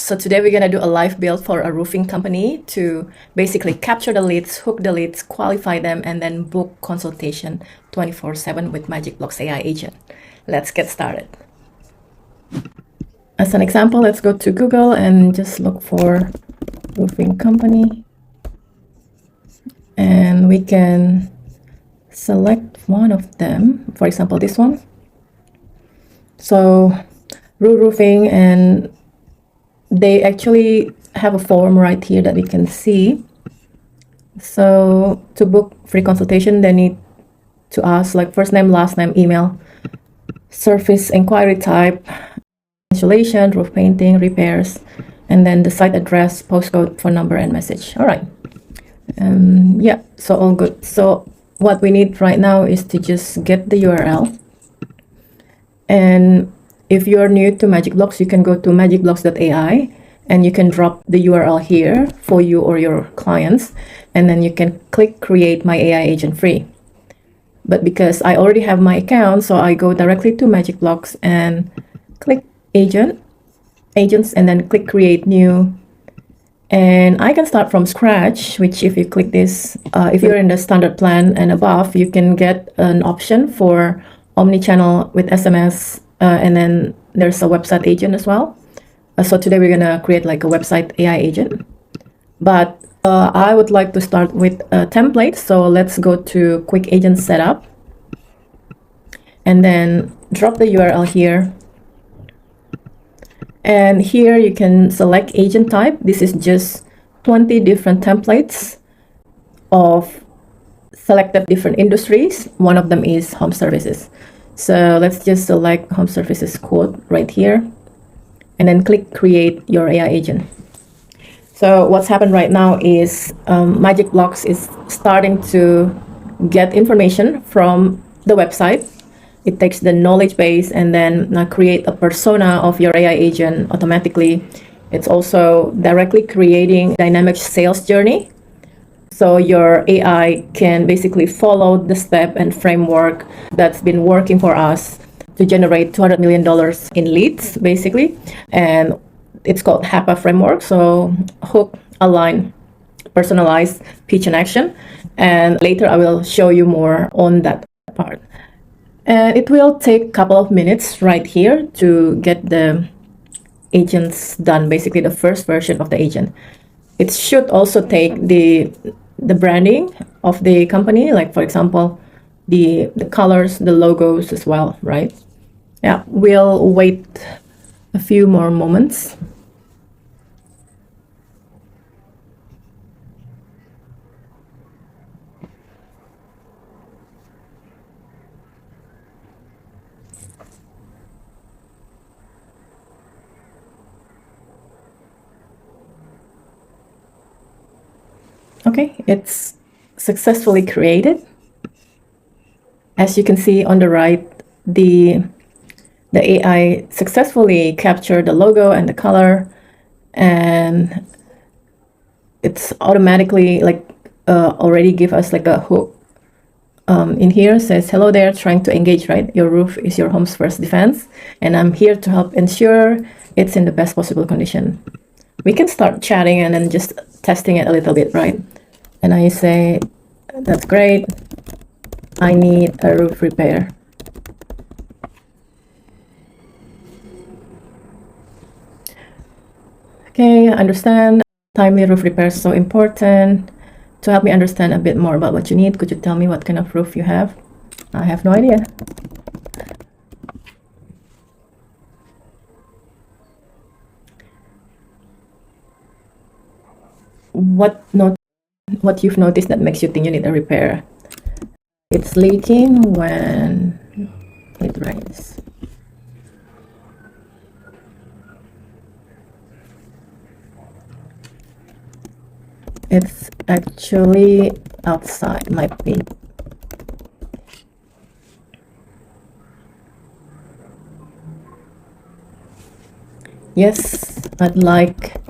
So today we're going to do a live build for a roofing company to basically capture the leads, hook the leads, qualify them, and then book consultation 24/7 with MagicBlocks AI agent. Let's get started. As an example, let's go to Google and just look for roofing company. And we can select one of them, for example, this one. So roofing, and they actually have a form right here that we can see. So to book free consultation, they need to ask like first name, last name, email, surface inquiry type, installation, roof painting, repairs, and then the site address, postcode, phone number, and message. All right. Yeah, so all good. So what we need right now is to just get the URL. And if you're new to MagicBlocks, you can go to magicblocks.ai and you can drop the URL here for you or your clients. And then you can click create my AI agent free. But because I already have my account, so I go directly to MagicBlocks and click agents, and then click create new. And I can start from scratch, which if you click this, if you're in the standard plan and above, you can get an option for omni-channel with SMS, and then there's a website agent as well. So today we're gonna create like a website AI agent. But I would like to start with a template. So let's go to quick agent setup and then drop the URL here. And here you can select agent type. This is just 20 different templates of selected different industries. One of them is home services. So let's just select home services quote right here and then click create your AI agent. So what's happened right now is MagicBlocks is starting to get information from the website. It takes the knowledge base and then create a persona of your AI agent automatically. It's also directly creating dynamic sales journey. So your AI can basically follow the step and framework that's been working for us to generate $200 million in leads, basically. And it's called HAPPA Framework. So hook, align, personalize, pitch, and action. And later I will show you more on that part. And it will take a couple of minutes right here to get the agents done, basically the first version of the agent. It should also take the branding of the company, like for example, the colors, the logos as well, right? Yeah, we'll wait a few more moments. Okay, it's successfully created. As you can see on the right, the AI successfully captured the logo and the color, and it's automatically like already give us like a hook. In here says, hello there, trying to engage, right? Your roof is your home's first defense, and I'm here to help ensure it's in the best possible condition. We can start chatting and then just testing it a little bit, right? And I say, that's great. I need a roof repair. Okay, I understand. Timely roof repair is so important. To help me understand a bit more about what you need, could you tell me what kind of roof you have? I have no idea. What you've noticed that makes you think you need a repair? It's leaking when it rains. It's actually outside, might be. Yes, I'd like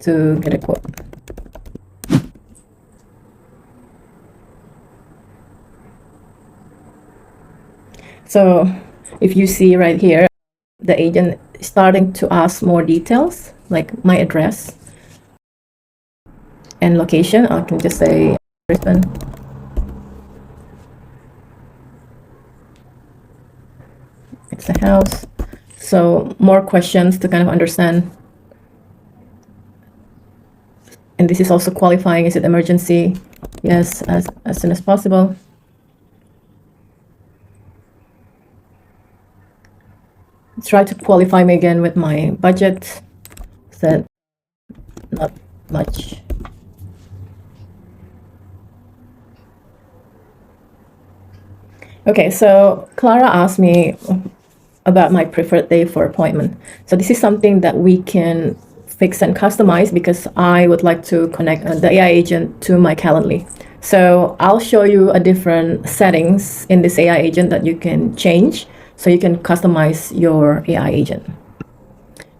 to get a quote. So if you see right here, the agent is starting to ask more details like my address and location. I can just say Brisbane. It's a house. So more questions to kind of understand. And this is also qualifying. Is it emergency? Yes, as soon as possible. Try to qualify me again with my budget. Said not much. Okay, so Clara asked me about my preferred day for appointment. So this is something that we can fix and customize because I would like to connect the AI agent to my Calendly. So I'll show you a different settings in this AI agent that you can change so you can customize your AI agent.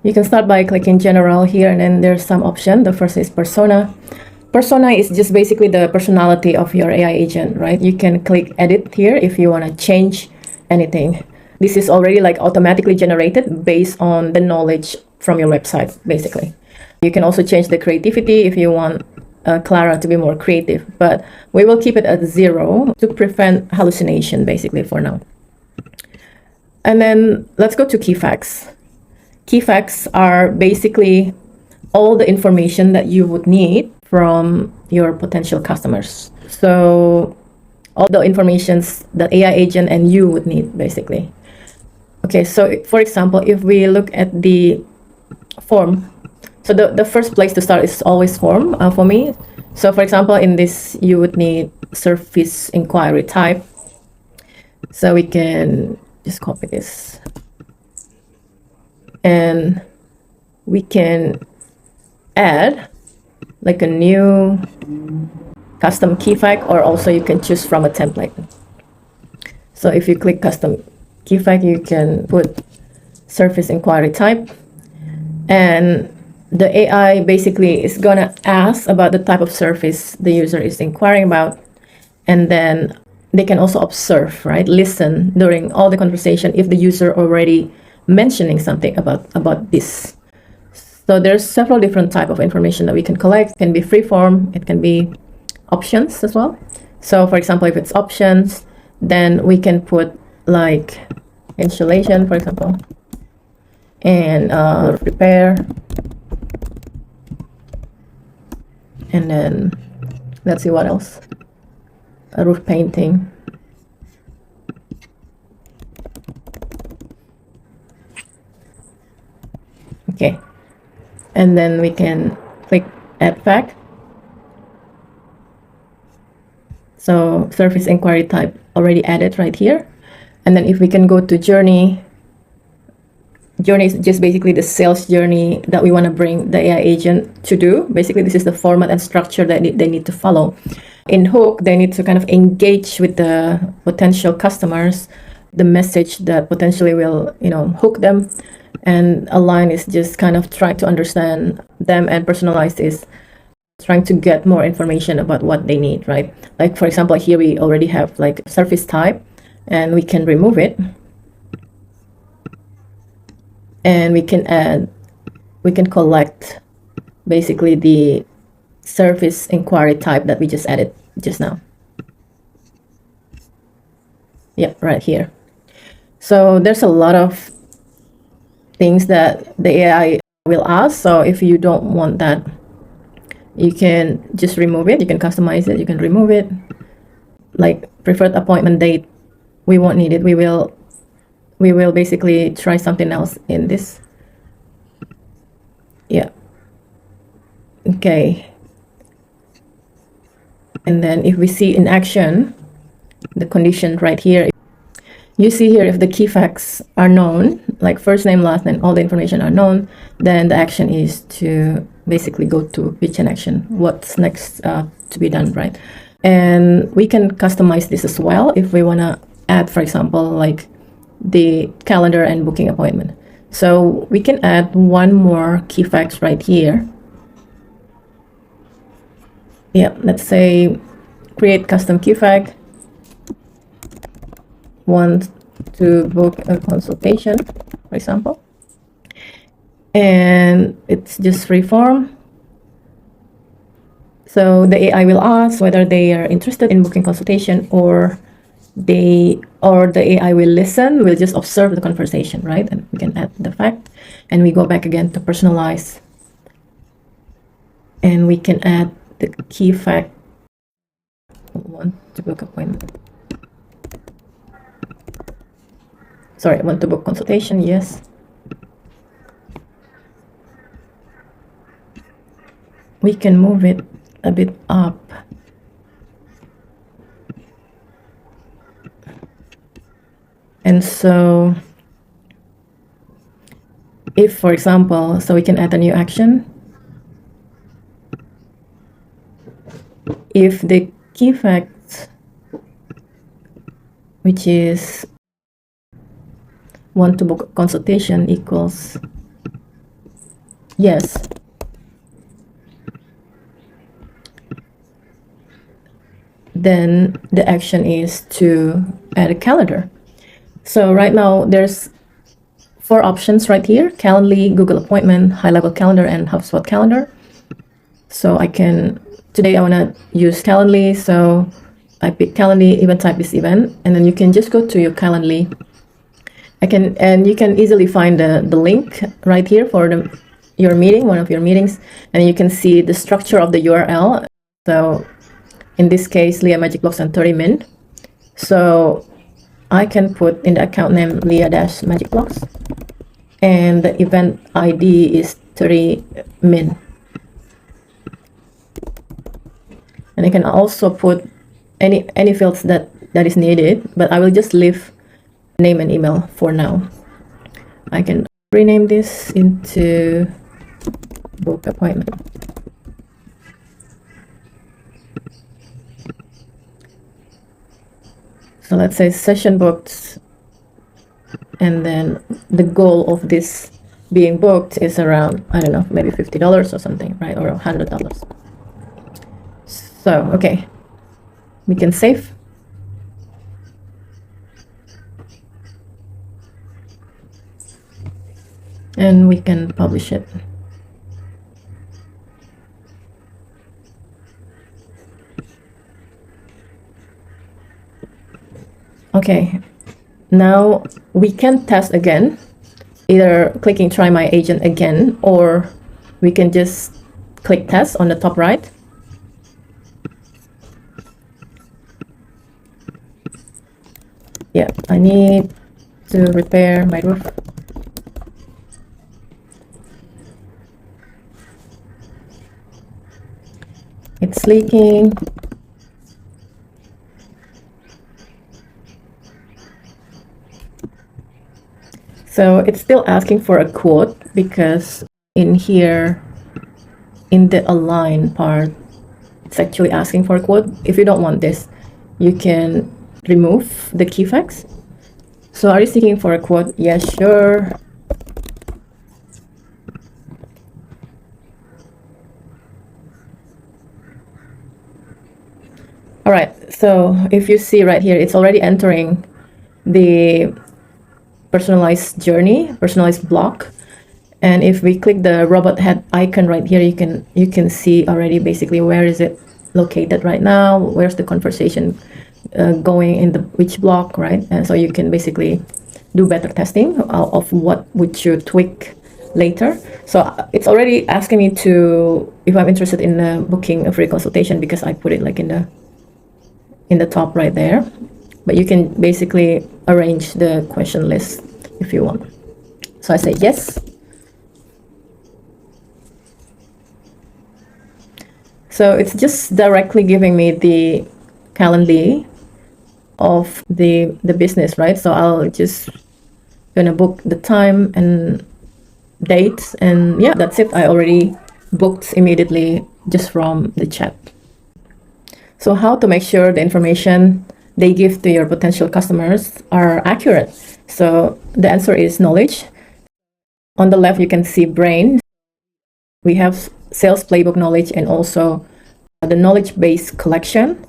You can start by clicking general here, and then there's some option. The first is persona. Persona is just basically the personality of your AI agent, right? You can click edit here if you want to change anything. This is already like automatically generated based on the knowledge from your website, basically. You can also change the creativity if you want Clara to be more creative, but we will keep it at 0 to prevent hallucination, basically, for now. And then let's go to key facts. Key facts are basically all the information that you would need from your potential customers. So all the informations that AI agent and you would need, basically. Okay, so for example, if we look at the form, so the first place to start is always form for me. So for example, in this, you would need service inquiry type. So we can just copy this. And we can add like a new custom key fact, or also you can choose from a template. So if you click custom key fact, you can put service inquiry type, and the AI basically is gonna ask about the type of service the user is inquiring about, and then they can also observe, right? Listen during all the conversation if the user already mentioning something about this. So there's several different type of information that we can collect. It can be free form, it can be options as well. So for example, if it's options, then we can put like installation, for example, and repair, and then let's see what else. A roof painting. Okay, and then we can click add fact. So service inquiry type already added right here. And then if we can go to journey is just basically the sales journey that we want to bring the AI agent to do. Basically, this is the format and structure that they need to follow. In Hook, they need to kind of engage with the potential customers, the message that potentially will, hook them. And Align is just kind of trying to understand them, and Personalize is trying to get more information about what they need, right? Like, for example, here we already have like service type, and we can remove it. And we can collect basically the service inquiry type that we just added just now. Yep, right here. So there's a lot of things that the AI will ask. So if you don't want that, you can just remove it. You can customize it. You can remove it. Like preferred appointment date, we won't need it. We will basically try something else in this. Yeah. Okay. And then if we see in action, the condition right here, you see here if the key facts are known, like first name, last name, all the information are known, then the action is to basically go to Widget action. What's next to be done, right? And we can customize this as well if we want to add, for example, like the calendar and booking appointment. So we can add one more key facts right here. Yeah, let's say create custom key fact. Want to book a consultation, for example. and it's just free form. So the AI will ask whether they are interested in booking consultation, or the AI will listen, will just observe the conversation, right? And we can add the fact, and we go back again to personalize, and we can add the key fact. Want to book appointment. Sorry, want to book consultation, yes. We can move it a bit up. And so if, for example, so we can add a new action. If the key fact, which is want to book consultation, equals yes, then the action is to add a calendar. So right now there's 4 options right here: Calendly, Google Appointment, High Level Calendar, and HubSpot Calendar. So today I want to use Calendly, so I pick Calendly, event type is event, and then you can just go to your Calendly. And you can easily find the link right here for your meeting, one of your meetings, and you can see the structure of the URL. So in this case, Leah MagicBlocks and 30min. So I can put in the account name Leah-MagicBlocks, and the event ID is 30min. And I can also put any fields that is needed, but I will just leave name and email for now. I can rename this into book appointment. So let's say session booked, and then the goal of this being booked is around, I don't know, maybe $50 or something, right? Or $100. So, okay, we can save. And we can publish it. Okay, now we can test again, either clicking try my agent again, or we can just click test on the top right. Yeah, I need to repair my roof. It's leaking. So it's still asking for a quote, because in here, in the align part, it's actually asking for a quote. If you don't want this, you can remove the key facts. So are you seeking for a quote? Yes, sure. All right, so if you see right here, it's already entering the personalized journey, personalized block. And if we click the robot head icon right here, you can see already basically where is it located right now, where's the conversation going in which block, right? And so you can basically do better testing of what would you tweak later. So it's already asking me if I'm interested in booking a free consultation, because I put it like in the top right there. But you can basically arrange the question list if you want. So I say yes. So it's just directly giving me the Calendly of the business, right? So I'll just gonna book the time and date, and yeah, that's it. I already booked immediately just from the chat. So how to make sure the information they give to your potential customers are accurate? So the answer is knowledge. On the left, you can see brain. We have sales playbook knowledge and also the knowledge base collection.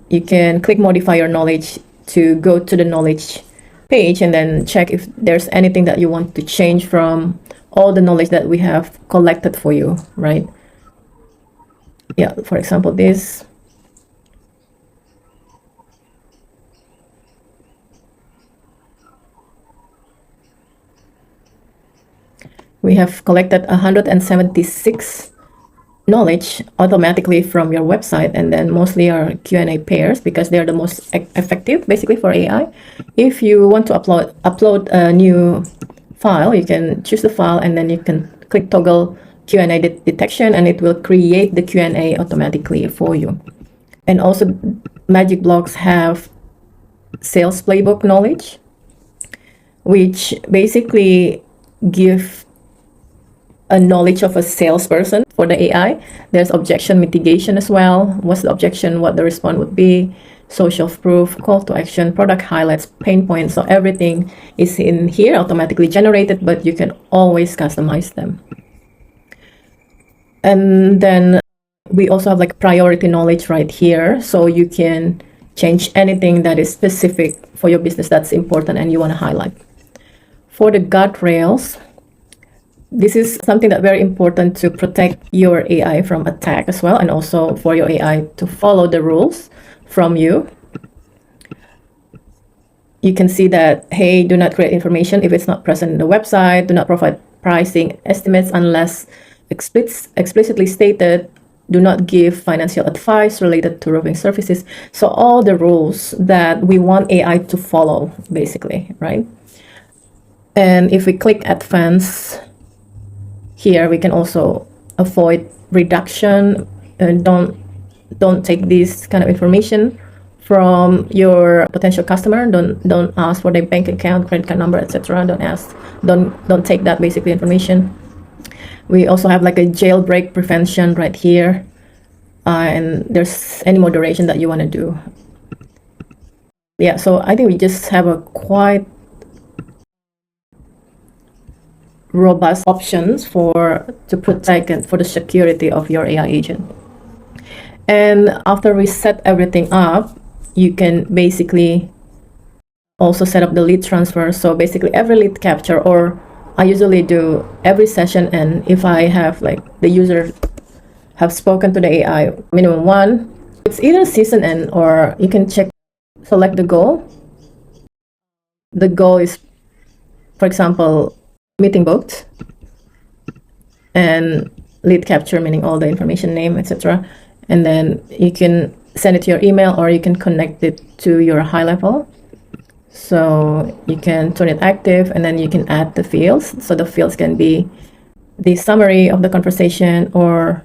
You can click modify your knowledge to go to the knowledge page and then check if there's anything that you want to change from all the knowledge that we have collected for you, right? Yeah, for example, this. We have collected 176 knowledge automatically from your website, and then mostly are Q&A pairs because they're the most effective basically for AI. If you want to upload a new file, you can choose the file and then you can click toggle Q&A detection, and it will create the Q&A automatically for you. And also MagicBlocks have sales playbook knowledge, which basically give a knowledge of a salesperson for the AI. There's objection mitigation as well. What's the objection, what the response would be, social proof, call to action, product highlights, pain points. So everything is in here automatically generated, but you can always customize them. And then we also have like priority knowledge right here. So you can change anything that is specific for your business that's important and you want to highlight. For the guardrails, this is something that's very important to protect your AI from attack as well, and also for your AI to follow the rules from you. You can see that, hey, do not create information if it's not present in the website, do not provide pricing estimates unless explicitly stated, do not give financial advice related to roofing services. So all the rules that we want AI to follow, basically, right? And if we click advanced, here we can also avoid reduction, and don't take this kind of information from your potential customer. Don't ask for their bank account, credit card number, etc. Don't take that basically information. We also have like a jailbreak prevention right here, and there's any moderation that you want to do. Yeah, so I think we just have a quite robust options to protect and for the security of your AI agent. And after we set everything up, you can basically also set up the lead transfer. So basically every lead capture, or I usually do every session, and if I have like the user have spoken to the AI minimum one, it's either season end, or you can select the goal. The goal is, for example, meeting booked, and lead capture meaning all the information, name, etc. And then you can send it to your email, or you can connect it to your high level. So you can turn it active, and then you can add the fields. So the fields can be the summary of the conversation, or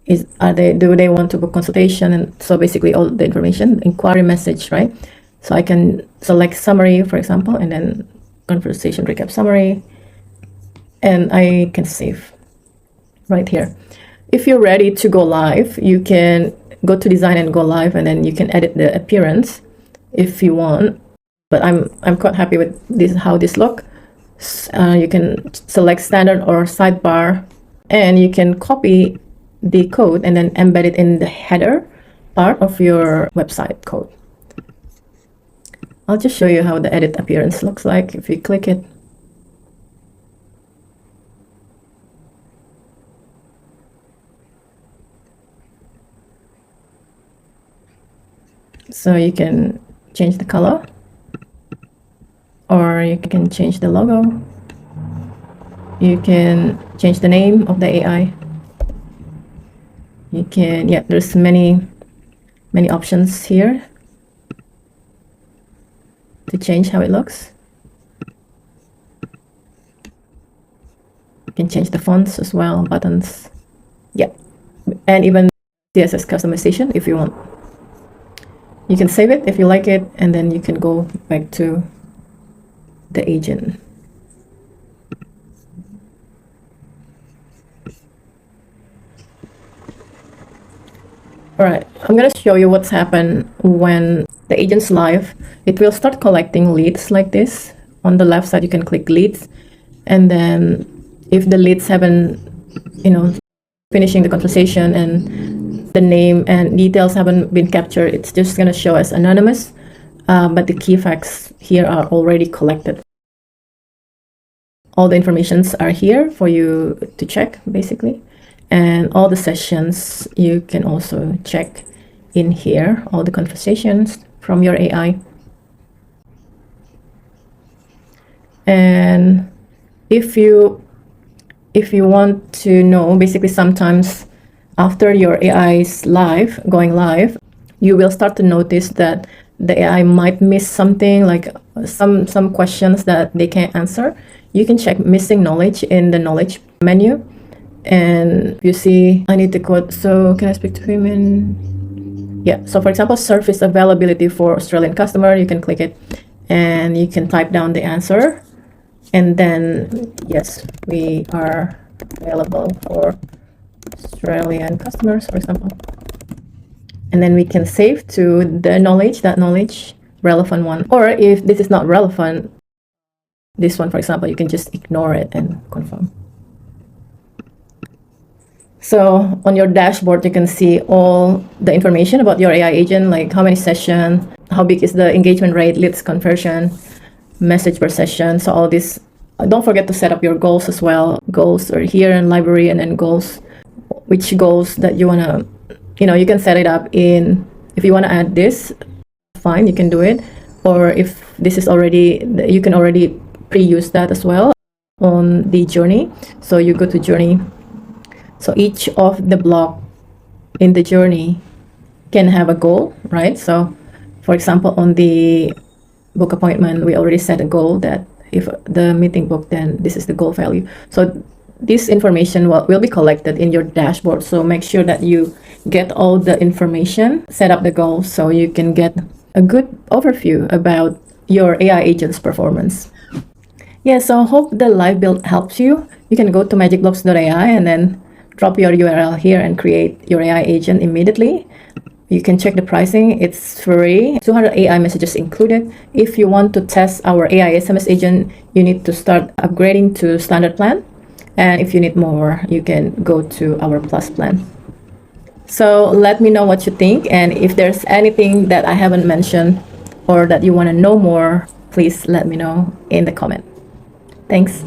do they want to book consultation, and so basically all the information, inquiry message, right? So I can select summary, for example, and then conversation recap summary, and I can save right here. If you're ready to go live, you can go to design and go live, and then you can edit the appearance if you want. But I'm quite happy with this, how this look. You can select standard or sidebar, and you can copy the code and then embed it in the header part of your website code. I'll just show you how the edit appearance looks like if you click it. So you can change the color, or you can change the logo. You can change the name of the AI. You can, yeah, there's many options here to change how it looks. You can change the fonts as well, buttons, yeah, and even CSS customization if you want. You can save it if you like it, and then you can go back to the agent. All right, I'm going to show you what's happened when the agent's live. It will start collecting leads like this. On the left side, you can click leads, and then if the leads haven't, finishing the conversation and the name and details haven't been captured, it's just going to show as anonymous, but the key facts here are already collected. all the informations are here for you to check, basically. And all the sessions you can also check in here, all the conversations from your AI. And if you want to know, basically sometimes after your AI is going live, you will start to notice that the AI might miss something, like some questions that they can't answer. You can check missing knowledge in the knowledge menu. And you see, I need the code, so can I speak to him in... Yeah, so for example, service availability for Australian customer, you can click it and you can type down the answer. And then, yes, we are available for Australian customers, for example. And then we can save to the knowledge, that knowledge, relevant one. Or if this is not relevant, this one, for example, you can just ignore it and confirm. So on your dashboard, you can see all the information about your AI agent, like how many sessions, how big is the engagement rate, leads conversion, message per session. So all this. Don't forget to set up your goals as well. Goals are here in library, and then goals, which goals that you want to, you can set it up in. If you want to add this, fine, you can do it. Or if this is already, you can already pre-use that as well on the journey. So you go to journey. So each of the block in the journey can have a goal, right? So for example, on the book appointment, we already set a goal that if the meeting booked, then this is the goal value. So this information will be collected in your dashboard. So make sure that you get all the information, set up the goals, so you can get a good overview about your AI agent's performance. Yeah, so I hope the live build helps you. You can go to magicblocks.ai and then drop your URL here and create your AI agent immediately. You can check the pricing, it's free, 200 AI messages included. If you want to test our AI SMS agent, you need to start upgrading to standard plan. And if you need more, you can go to our plus plan. So let me know what you think, and if there's anything that I haven't mentioned or that you want to know more, please let me know in the comment. Thanks.